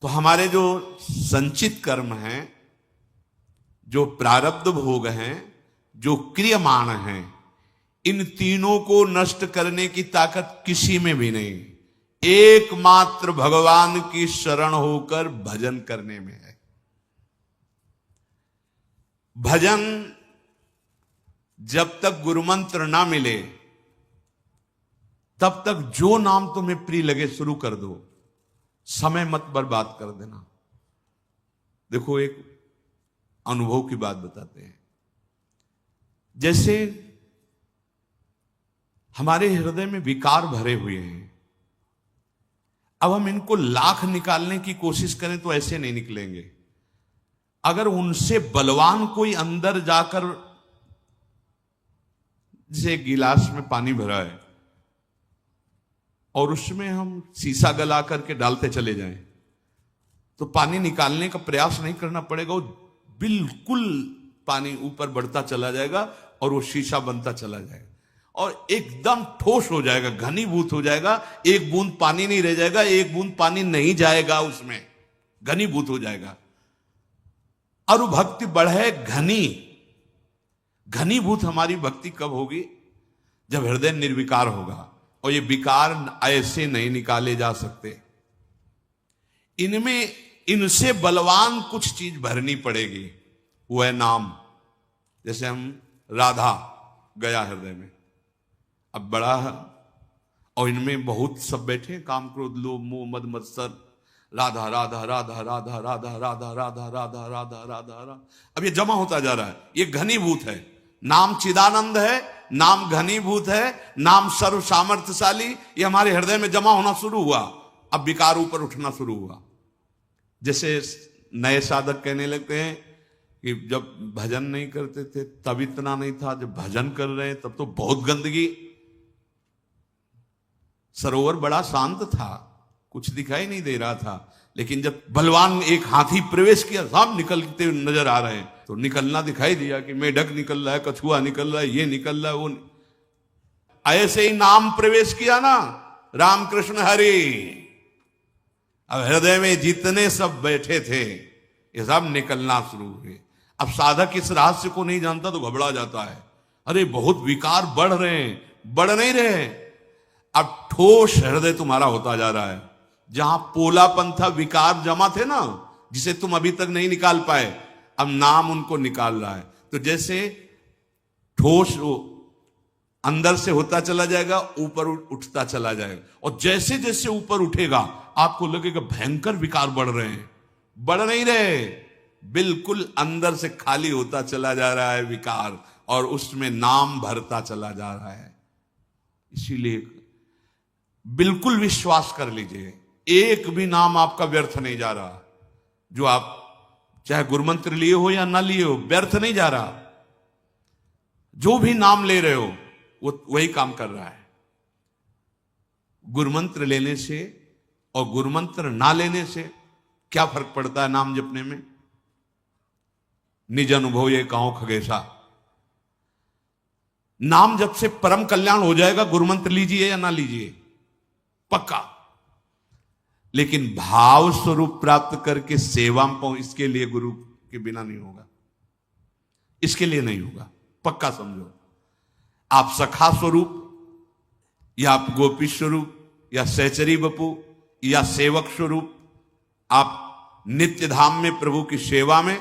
तो हमारे जो संचित कर्म हैं, जो प्रारब्ध भोग हैं, जो क्रियमाण हैं, इन तीनों को नष्ट करने की ताकत किसी में भी नहीं, एकमात्र भगवान की शरण होकर भजन करने में है। भजन जब तक गुरुमंत्र ना मिले तब तक जो नाम तुम्हें प्रिय लगे शुरू कर दो, समय मत बर्बाद कर देना। देखो, एक अनुभव की बात बताते हैं। जैसे हमारे हृदय में विकार भरे हुए हैं, अब हम इनको लाख निकालने की कोशिश करें तो ऐसे नहीं निकलेंगे। अगर उनसे बलवान कोई अंदर जाकर, जैसे एक गिलास में पानी भरा है और उसमें हम शीशा गला करके डालते चले जाएं, तो पानी निकालने का प्रयास नहीं करना पड़ेगा, वो बिल्कुल पानी ऊपर बढ़ता चला जाएगा और वो शीशा बनता चला जाएगा और एकदम ठोस हो जाएगा, घनीभूत हो जाएगा। एक बूंद पानी नहीं रह जाएगा, एक बूंद पानी नहीं जाएगा उसमें, घनीभूत हो जाएगा। और वो भक्ति बढ़े घनीभूत हमारी भक्ति कब होगी? जब हृदय निर्विकार होगा। और ये विकार ऐसे नहीं निकाले जा सकते, इनमें इनसे बलवान कुछ चीज भरनी पड़ेगी, वो है नाम। जैसे हम राधा गया हृदय में, अब बड़ा है और इनमें बहुत सब बैठे, काम क्रोध लोभ मोह मद मत्सर, राधा राधा राधा राधा राधा राधा राधा राधा राधा राधा। अब ये जमा होता जा रहा है, ये घनीभूत है। नाम चिदानंद है, नाम घनीभूत है, नाम सर्व सामर्थ्यशाली। ये हमारे हृदय में जमा होना शुरू हुआ, अब विकार ऊपर उठना शुरू हुआ। जैसे नए साधक कहने लगते हैं कि जब भजन नहीं करते थे तब इतना नहीं था, जब भजन कर रहे हैं तब तो बहुत गंदगी। सरोवर बड़ा शांत था, कुछ दिखाई नहीं दे रहा था, लेकिन जब बलवान एक हाथी प्रवेश किया, सब निकलते नजर आ रहे हैं, तो निकलना दिखाई दिया कि मेढक निकल रहा है, कछुआ निकल रहा है, ये निकल रहा है, वो ऐसे ही नाम प्रवेश किया ना, रामकृष्ण हरि। अब हृदय में जितने सब बैठे थे ये सब निकलना शुरू हुए। अब साधक इस रहस्य को नहीं जानता तो घबरा जाता है, अरे बहुत विकार बढ़ रहे हैं, बढ़ नहीं रहे। अब ठोस हृदय तुम्हारा होता जा रहा है। जहां पोलापन था, विकार जमा थे ना, जिसे तुम अभी तक नहीं निकाल पाए, अब नाम उनको निकाल रहा है। तो जैसे ठोस अंदर से होता चला जाएगा, ऊपर उठता चला जाएगा, और जैसे जैसे ऊपर उठेगा आपको लगेगा भयंकर विकार बढ़ रहे हैं, बढ़ नहीं रहे, बिल्कुल अंदर से खाली होता चला जा रहा है विकार, और उसमें नाम भरता चला जा रहा है। इसीलिए बिल्कुल विश्वास कर लीजिए, एक भी नाम आपका व्यर्थ नहीं जा रहा। जो आप चाहे गुरुमंत्र लिए हो या ना लिए हो, व्यर्थ नहीं जा रहा। जो भी नाम ले रहे हो वो वही काम कर रहा है। गुरुमंत्र लेने से और गुरुमंत्र ना लेने से क्या फर्क पड़ता है नाम जपने में? निज अनुभव ये कहो खगेशा, नाम जप से परम कल्याण हो जाएगा, गुरुमंत्र लीजिए या ना लीजिए, पक्का। लेकिन भाव स्वरूप प्राप्त करके सेवा में इसके लिए गुरु के बिना नहीं होगा, इसके लिए नहीं होगा, पक्का समझो। आप सखा स्वरूप या आप गोपी स्वरूप या सहचरी बपू या सेवक स्वरूप, आप नित्य धाम में प्रभु की सेवा में,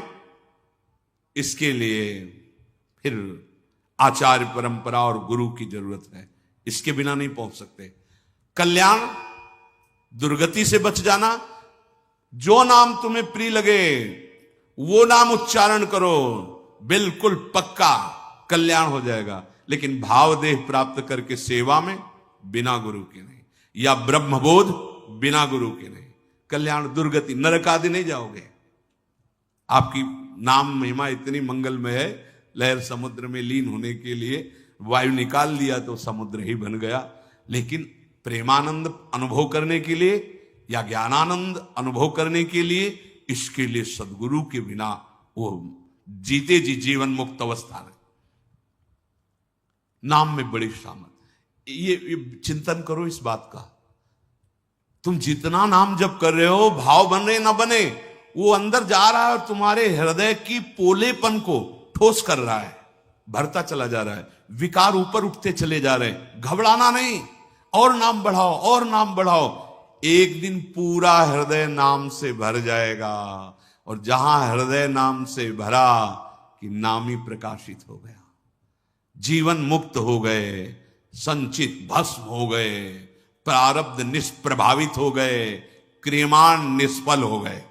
इसके लिए फिर आचार्य परंपरा और गुरु की जरूरत है, इसके बिना नहीं पहुंच सकते। कल्याण, दुर्गति से बच जाना, जो नाम तुम्हें प्रिय लगे वो नाम उच्चारण करो, बिल्कुल पक्का कल्याण हो जाएगा। लेकिन भावदेह प्राप्त करके सेवा में बिना गुरु के नहीं, या ब्रह्मबोध बिना गुरु के नहीं, कल्याण दुर्गति, नरक आदि नहीं जाओगे। आपकी नाम महिमा इतनी मंगलमय है, लहर समुद्र में लीन होने के लिए वायु निकाल दिया तो समुद्र ही बन गया। लेकिन प्रेमानंद अनुभव करने के लिए या ज्ञानानंद अनुभव करने के लिए, इसके लिए सदगुरु के बिना वो जीते जी जीवन मुक्त अवस्था है। नाम में बड़ी सामर्थ, ये चिंतन करो इस बात का, तुम जितना नाम जप कर रहे हो, भाव बन रहे ना बने, वो अंदर जा रहा है और तुम्हारे हृदय की पोलेपन को ठोस कर रहा है, भरता चला जा रहा है, विकार ऊपर उठते चले जा रहे हैं। घबराना नहीं, और नाम बढ़ाओ और नाम बढ़ाओ, एक दिन पूरा हृदय नाम से भर जाएगा। और जहां हृदय नाम से भरा कि नाम ही प्रकाशित हो गया, जीवन मुक्त हो गए, संचित भस्म हो गए, प्रारब्ध निष्प्रभावित हो गए, क्रियमाण निष्फल हो गए।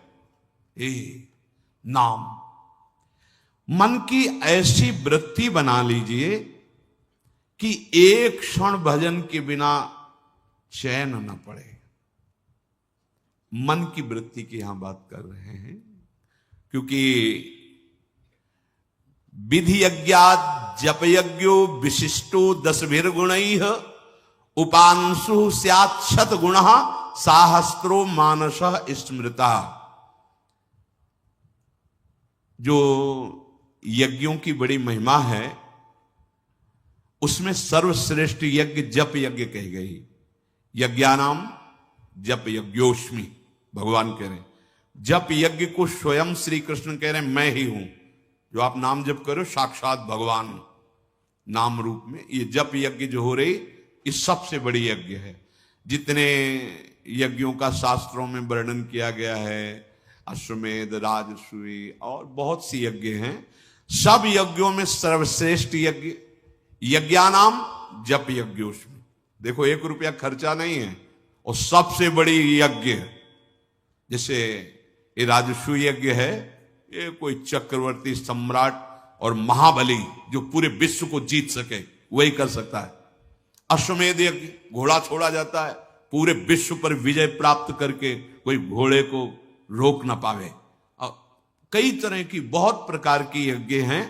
नाम मन की ऐसी वृत्ति बना लीजिए कि एक क्षण भजन के बिना चैन न पड़े। मन की वृत्ति की यहां बात कर रहे हैं, क्योंकि विधि यज्ञात् जप यज्ञो विशिष्टो 10 गुणैः उपांशु स्यात् शत गुणः साहस्रो मानसः स्मृता। जो यज्ञों की बड़ी महिमा है, उसमें सर्वश्रेष्ठ यज्ञ जप यज्ञ कही गई। यज्ञानाम जप यज्ञोस्मि, भगवान कह रहे हैं। जप यज्ञ को स्वयं श्री कृष्ण कह रहे हैं, मैं ही हूं। जो आप नाम जप करो, साक्षात भगवान नाम रूप में ये जप यज्ञ जो हो रही, ये सबसे बड़ी यज्ञ है। जितने यज्ञों का शास्त्रों में वर्णन किया गया है, अश्वमेध, राजसूय और बहुत सी यज्ञ हैं, सब यज्ञों में सर्वश्रेष्ठ यज्ञ यज्ञानाम जप यज्ञोस्मि। देखो, 1 रुपया खर्चा नहीं है और सबसे बड़ी यज्ञ है। जैसे ये राजसूय यज्ञ है, ये कोई चक्रवर्ती सम्राट और महाबली जो पूरे विश्व को जीत सके वही कर सकता है। अश्वमेध यज्ञ, घोड़ा छोड़ा जाता है, पूरे विश्व पर विजय प्राप्त करके कोई घोड़े को रोक ना पावे। कई तरह की बहुत प्रकार की यज्ञ हैं।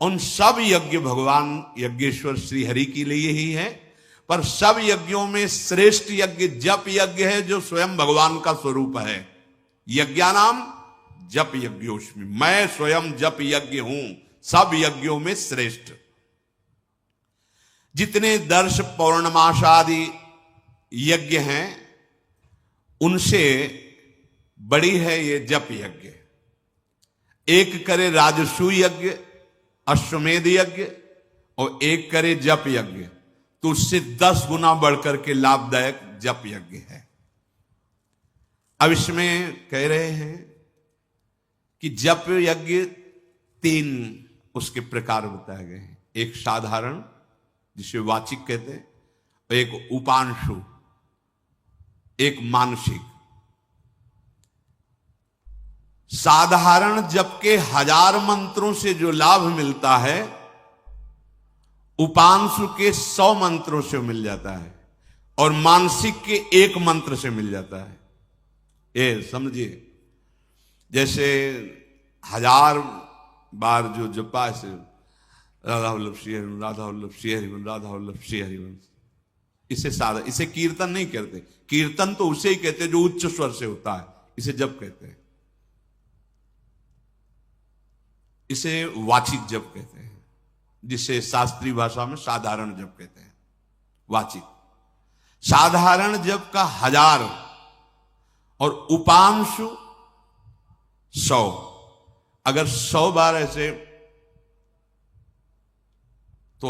उन सब यज्ञ भगवान यज्ञेश्वर श्री हरि के लिए ही है, पर सब यज्ञों में श्रेष्ठ यज्ञ जप यज्ञ है, जो स्वयं भगवान का स्वरूप है। यज्ञानाम जप यज्ञोस्मि, मैं स्वयं जप यज्ञ हूं, सब यज्ञों में श्रेष्ठ। जितने दर्श पौर्णमासादि यज्ञ हैं, उनसे बड़ी है ये जप यज्ञ। एक करे राजसूय यज्ञ, अश्वमेध यज्ञ, और एक करे जप यज्ञ, तो उससे 10 गुना बढ़कर के लाभदायक जप यज्ञ है। अब इसमें कह रहे हैं कि जप यज्ञ 3 उसके प्रकार बताए गए हैं। एक साधारण, जिसे वाचिक कहते हैं, और एक उपांशु, एक मानसिक। साधारण जप के 1000 मंत्रों से जो लाभ मिलता है, उपांशु के 100 मंत्रों से मिल जाता है, और मानसिक के 1 मंत्र से मिल जाता है। ये समझिए, जैसे 1000 बार जो जपा से राधा वल्लभ श्री हरिवंश, राधा वल्लभ श्री हरिवंश, राधा वल्लभ श्री हरिवंश, इसे साधा, इसे कीर्तन नहीं कहते। कीर्तन तो उसे ही कहते हैं जो उच्च स्वर से होता है, इसे जप कहते हैं। इसे वाचिक जप कहते हैं, जिसे शास्त्रीय भाषा में साधारण जप कहते हैं। वाचिक साधारण जप का 1000 और उपांशु 100। अगर 100 बार ऐसे, तो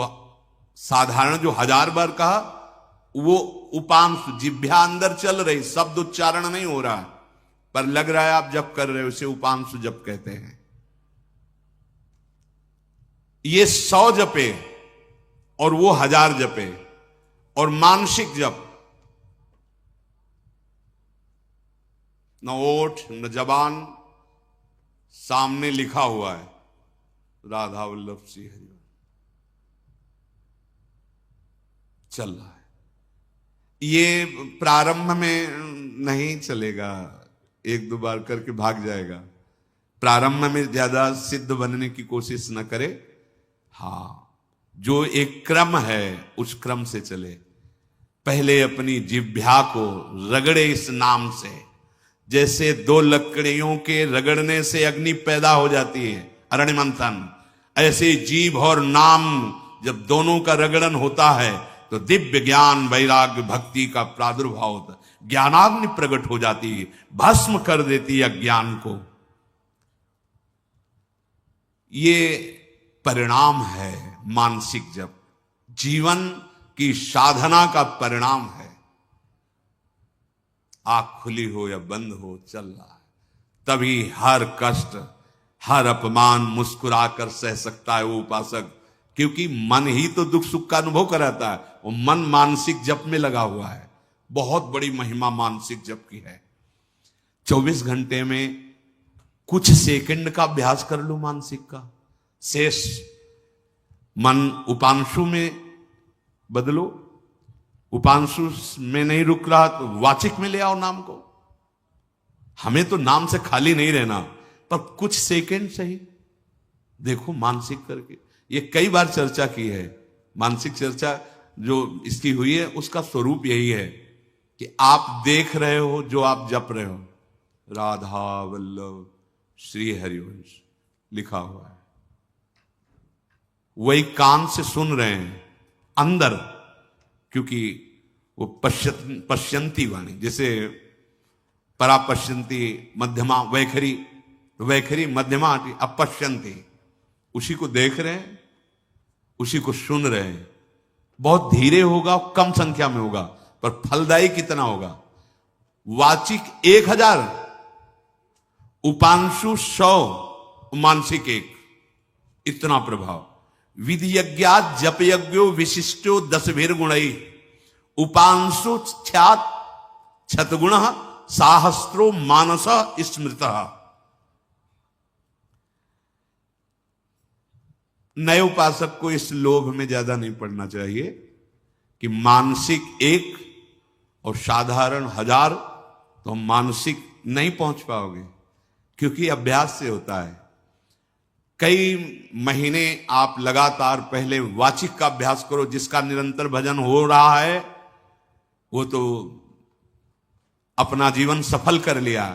साधारण जो 1000 बार कहा, वो उपांशु, जिह्वा अंदर चल रही, शब्द उच्चारण नहीं हो रहा है, पर लग रहा है आप जप कर रहे हो, उसे उपांशु जप कहते हैं। ये 100 जपे और वो 1000 जपे। और मानसिक जप, न ओठ न जबान, सामने लिखा हुआ है राधा वल्लभ श्री हरि, चल रहा है। ये प्रारंभ में नहीं चलेगा, 1-2 बार करके भाग जाएगा। प्रारंभ में ज्यादा सिद्ध बनने की कोशिश न करे। हाँ, जो एक क्रम है उस क्रम से चले। पहले अपनी जिह्वा को रगड़े इस नाम से, जैसे 2 लकड़ियों के रगड़ने से अग्नि पैदा हो जाती है, अरण्य मंथन, ऐसे जीभ और नाम जब दोनों का रगड़न होता है तो दिव्य ज्ञान, वैराग्य, भक्ति का प्रादुर्भाव होता है। ज्ञानाग्नि प्रकट हो जाती है, भस्म कर देती है अज्ञान को। ये परिणाम है मानसिक जप, जीवन की साधना का परिणाम है। आंख खुली हो या बंद हो, चल रहा है, तभी हर कष्ट, हर अपमान मुस्कुराकर सह सकता है वो उपासक, क्योंकि मन ही तो दुख सुख का अनुभव कराता है। वो मन मानसिक जप में लगा हुआ है। बहुत बड़ी महिमा मानसिक जप की है। 24 घंटे में कुछ सेकंड का अभ्यास कर लो मानसिक का, शेष मन उपांशु में बदलो। उपांशु में नहीं रुक रहा तो वाचिक में ले आओ नाम को। हमें तो नाम से खाली नहीं रहना, पर कुछ सेकंड सही देखो मानसिक करके। ये कई बार चर्चा की है, मानसिक चर्चा जो इसकी हुई है उसका स्वरूप यही है कि आप देख रहे हो जो आप जप रहे हो, राधा वल्लभ श्री हरिवंश लिखा हुआ है, वही कान से सुन रहे हैं अंदर, क्योंकि वो पश्यंती वाणी, जैसे परापश्यंती मध्यमा वैखरी, वैखरी मध्यमा अपश्यंती, उसी को देख रहे हैं, उसी को सुन रहे हैं। बहुत धीरे होगा, कम संख्या में होगा, पर फलदायी कितना होगा। वाचिक 1000, उपांशु 100, मानसिक 1, इतना प्रभाव। विधि यज्ञात जप यज्ञो विशिष्टो 10 गुणई, उपांशु ख्यात छतगुण साहस्रो मानस स्मृत। नए उपासक को इस लोभ में ज्यादा नहीं पड़ना चाहिए कि मानसिक 1 और साधारण 1000, तो हम मानसिक नहीं पहुंच पाओगे, क्योंकि अभ्यास से होता है। कई महीने आप लगातार पहले वाचिक का अभ्यास करो, जिसका निरंतर भजन हो रहा है वो तो अपना जीवन सफल कर लिया,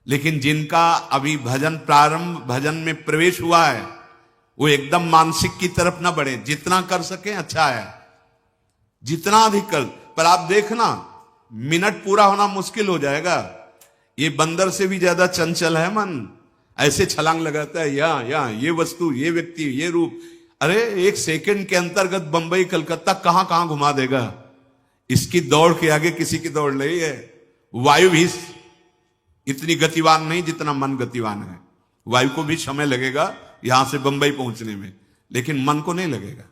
लेकिन जिनका अभी भजन प्रारंभ, भजन में प्रवेश हुआ है, वो एकदम मानसिक की तरफ ना बढ़े। जितना कर सके अच्छा है, जितना अधिक कर। पर आप देखना मिनट पूरा होना मुश्किल हो जाएगा। ये बंदर से भी ज्यादा चंचल है मन, ऐसे छलांग लगाता है, या ये वस्तु, ये व्यक्ति, ये रूप। अरे 1 सेकंड के अंतर्गत बंबई कलकत्ता कहां कहां घुमा देगा। इसकी दौड़ के आगे किसी की दौड़ नहीं है। वायु भी इतनी गतिवान नहीं जितना मन गतिवान है। वायु को भी समय लगेगा यहां से बंबई पहुंचने में, लेकिन मन को नहीं लगेगा।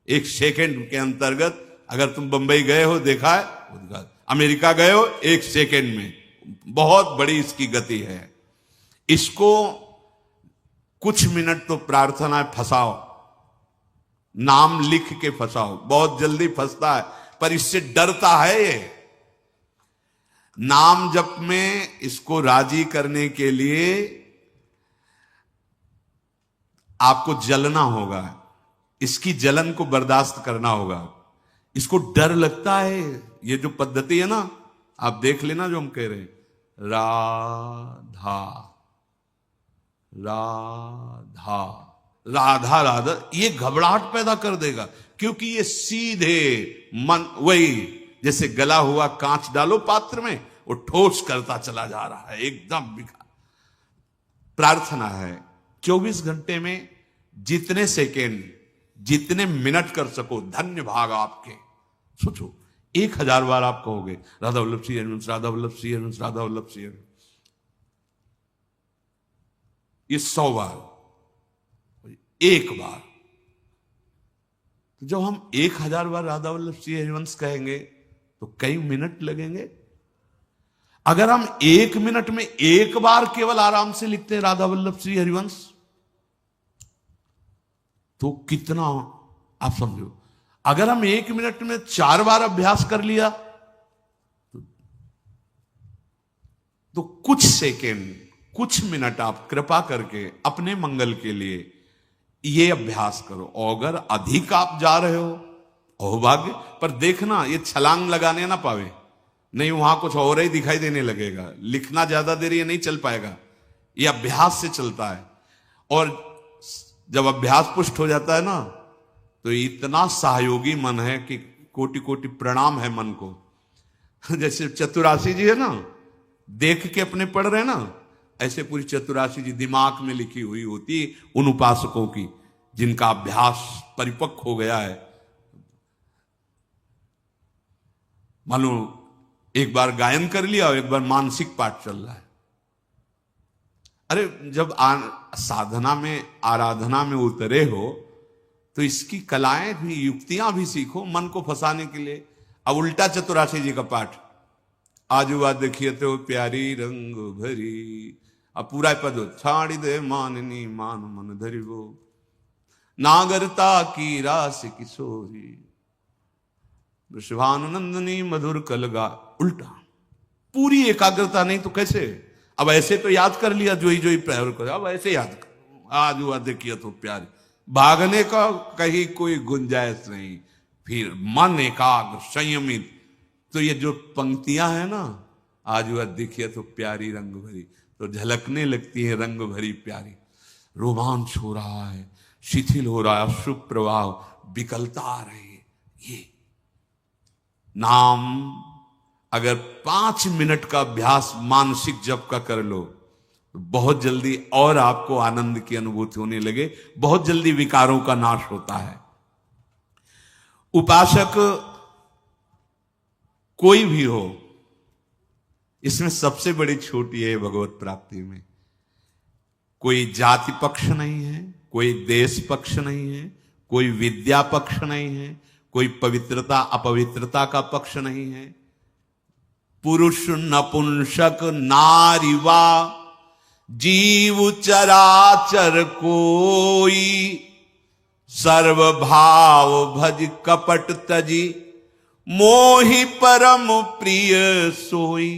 1 सेकंड के अंतर्गत अगर तुम बंबई गए हो, देखा है, अमेरिका गए हो, 1 सेकंड में, बहुत बड़ी इसकी गति है। इसको कुछ मिनट तो प्रार्थना फंसाओ, नाम लिख के फंसाओ, बहुत जल्दी फंसता है, पर इससे डरता है ये। नाम जप में इसको राजी करने के लिए आपको जलना होगा, इसकी जलन को बर्दाश्त करना होगा। इसको डर लगता है। ये जो पद्धति है ना, आप देख लेना जो हम कह रहे हैं, राधा राधा राधा राधा, ये घबराहट पैदा कर देगा, क्योंकि ये सीधे मन, वही जैसे गला हुआ कांच डालो पात्र में, वो ठोस करता चला जा रहा है, एकदम बिखा। प्रार्थना है 24 घंटे में जितने सेकेंड, जितने मिनट कर सको, धन्य भाग आपके। सोचो 1000 बार आप कहोगे राधा वल्लभ श्री हरिवंश, राधा वल्लभ श्री हरिवंश, राधा वल्लभ श्री हरिवंश। ये 100 बार, 1 बार। तो जब हम 1000 बार राधा वल्लभ श्री हरिवंश कहेंगे तो कई मिनट लगेंगे। अगर हम 1 मिनट में 1 बार केवल आराम से लिखते हैं राधा वल्लभ श्री हरिवंश, तो कितना, आप समझो। अगर हम 1 मिनट में 4 बार अभ्यास कर लिया तो कुछ सेकेंड, कुछ मिनट आप कृपा करके अपने मंगल के लिए ये अभ्यास करो। और अगर अधिक आप जा रहे हो, अहोभाग्य, पर देखना ये छलांग लगाने ना पावे, नहीं वहां कुछ और ही दिखाई देने लगेगा। लिखना ज्यादा देर ये नहीं चल पाएगा, ये अभ्यास से चलता है। और जब अभ्यास पुष्ट हो जाता है ना, तो इतना सहयोगी मन है कि कोटि कोटि प्रणाम है मन को। जैसे चतुराशी जी है ना, देख के अपने पढ़ रहे हैं ना, ऐसे पूरी चतुराशी जी दिमाग में लिखी हुई होती उन उपासकों की जिनका अभ्यास परिपक्व हो गया है। मान लो एक बार गायन कर लिया और एक बार मानसिक पाठ चल रहा है। अरे जब साधना में, आराधना में उतरे हो तो इसकी कलाएं भी, युक्तियां भी सीखो मन को फंसाने के लिए। अब उल्टा चतुराशी जी का पाठ, आजू बाज देखिए तो प्यारी रंग भरी, अब पूरा पद हो, छाड़ी दे माननी मान मन धरी वो, नागरता की रास किशोरी, वृषभानुनंदनी मधुर कलगा। उल्टा, पूरी एकाग्रता नहीं तो कैसे? अब ऐसे तो याद कर लिया जोई जोई प्रहर को, अब ऐसे याद कर, आज हुआ देखिए तो प्यारे, भागने का कहीं कोई गुंजाइश नहीं, फिर मन एकाग्र संयमित। तो ये जो पंक्तियां हैं ना, आज हुआ देखिए तो प्यारी रंग भरी, तो झलकने लगती है रंग भरी प्यारी, रोमांच हो रहा है, शिथिल हो रहा है, शुभ प्रभाव, विकलता आ रही है। ये नाम अगर 5 मिनट का अभ्यास मानसिक जप का कर लो तो बहुत जल्दी और आपको आनंद की अनुभूति होने लगे, बहुत जल्दी विकारों का नाश होता है। उपासक कोई भी हो, इसमें सबसे बड़ी छूट यह है भगवत प्राप्ति में, कोई जाति पक्ष नहीं है, कोई देश पक्ष नहीं है, कोई विद्या पक्ष नहीं है, कोई पवित्रता अपवित्रता का पक्ष नहीं है। पुरुष नपुंसक नारीवा जीव चराचर कोई, सर्वभाव भज कपट तजी, मोहि परम प्रिय सोई।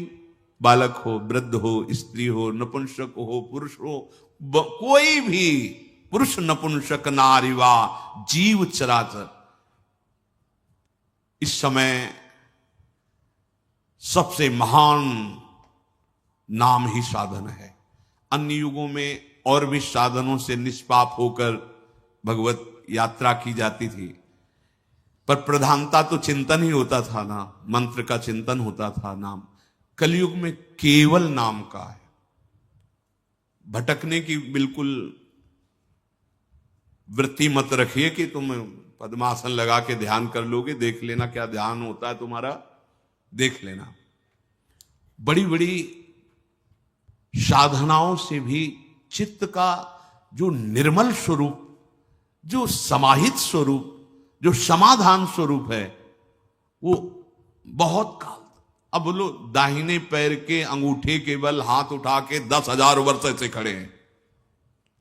बालक हो, वृद्ध हो, स्त्री हो, नपुंसक हो, पुरुष हो, कोई भी, पुरुष नपुंसक नारीवा जीव चराचर। इस समय सबसे महान नाम ही साधन है। अन्य युगों में और भी साधनों से निष्पाप होकर भगवत यात्रा की जाती थी, पर प्रधानता तो चिंतन ही होता था ना, मंत्र का चिंतन होता था। नाम कलयुग में केवल नाम का है, भटकने की बिल्कुल वृत्ति मत रखिए कि तुम पद्मासन लगा के ध्यान कर लोगे, देख लेना क्या ध्यान होता है तुम्हारा, देख लेना। बड़ी बड़ी साधनाओं से भी चित्त का जो निर्मल स्वरूप, जो समाहित स्वरूप, जो समाधान स्वरूप है, वो बहुत काल। अब बोलो, दाहिने पैर के अंगूठे के बल हाथ उठा के 10,000 वर्ष से खड़े हैं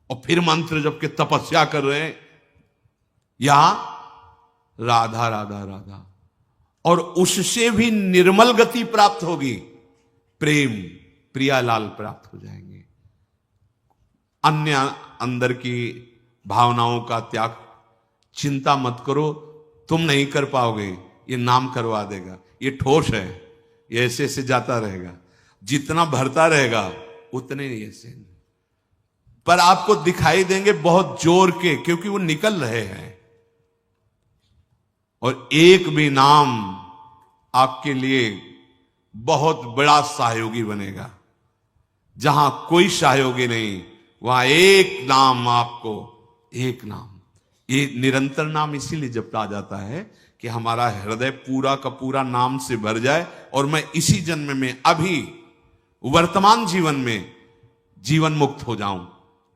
और फिर मंत्र जप के तपस्या कर रहे हैं, यहां राधा राधा राधा, और उससे भी निर्मल गति प्राप्त होगी, प्रेम प्रियालाल प्राप्त हो जाएंगे। अन्य अंदर की भावनाओं का त्याग, चिंता मत करो, तुम नहीं कर पाओगे, ये नाम करवा देगा। ये ठोस है, ये ऐसे ऐसे जाता रहेगा, जितना भरता रहेगा उतने ही ऐसे, पर आपको दिखाई देंगे बहुत जोर के, क्योंकि वो निकल रहे हैं। और एक भी नाम आपके लिए बहुत बड़ा सहयोगी बनेगा। जहां कोई सहयोगी नहीं, वहां एक नाम आपको, एक नाम। ये निरंतर नाम इसीलिए जपा जाता है कि हमारा हृदय पूरा का पूरा नाम से भर जाए और मैं इसी जन्म में, अभी वर्तमान जीवन में जीवन मुक्त हो जाऊं।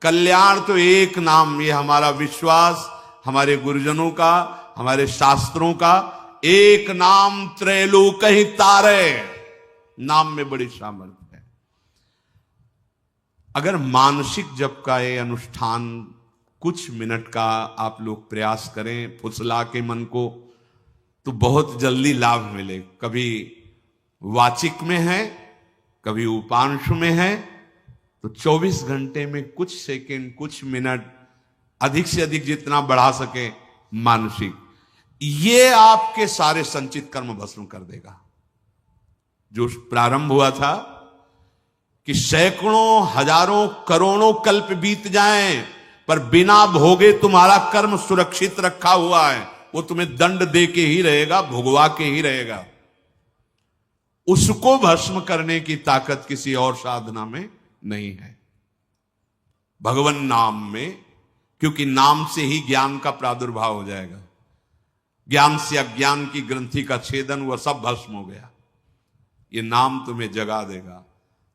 कल्याण तो एक नाम, ये हमारा विश्वास, हमारे गुरुजनों का, हमारे शास्त्रों का, एक नाम त्रैलोक ही तारे। नाम में बड़ी सामर्थ्य है। अगर मानसिक जप का ये अनुष्ठान कुछ मिनट का आप लोग प्रयास करें, फुसला के मन को, तो बहुत जल्दी लाभ मिले। कभी वाचिक में है, कभी उपांशु में है, तो 24 घंटे में कुछ सेकंड, कुछ मिनट, अधिक से अधिक जितना बढ़ा सके मानसिक, ये आपके सारे संचित कर्म भस्म कर देगा। जो प्रारंभ हुआ था कि सैकड़ों, हजारों, करोड़ों कल्प बीत जाएं, पर बिना भोगे तुम्हारा कर्म सुरक्षित रखा हुआ है, वो तुम्हें दंड दे के ही रहेगा, भुगवा के ही रहेगा। उसको भस्म करने की ताकत किसी और साधना में नहीं है। भगवान नाम में, क्योंकि नाम से ही ज्ञान का प्रादुर्भाव हो जाएगा। ज्ञान से अज्ञान की ग्रंथि का छेदन हुआ, सब भस्म हो गया। ये नाम तुम्हें जगा देगा,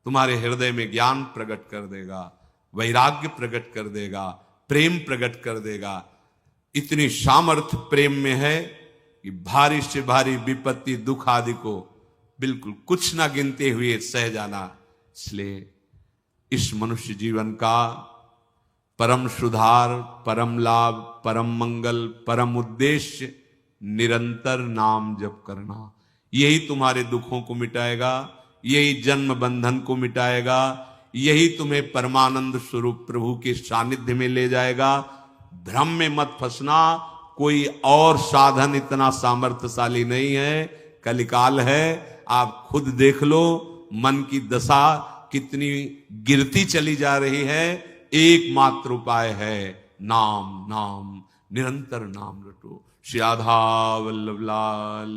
तुम्हारे हृदय में ज्ञान प्रकट कर देगा, वैराग्य प्रकट कर देगा, प्रेम प्रकट कर देगा। इतनी सामर्थ्य प्रेम में है कि भारी से भारी विपत्ति दुख आदि को बिल्कुल कुछ ना गिनते हुए सह जाना। इसलिए इस मनुष्य जीवन का परम सुधार, परम लाभ, परम मंगल, परम उद्देश्य निरंतर नाम जप करना। यही तुम्हारे दुखों को मिटाएगा, यही जन्म बंधन को मिटाएगा, यही तुम्हें परमानंद स्वरूप प्रभु के सानिध्य में ले जाएगा। भ्रम में मत फंसना, कोई और साधन इतना सामर्थ्यशाली नहीं है। कलिकाल है, आप खुद देख लो मन की दशा कितनी गिरती चली जा रही है। एकमात्र उपाय है नाम, नाम, निरंतर नाम रटो। श्री राधा वल्लभ लाल।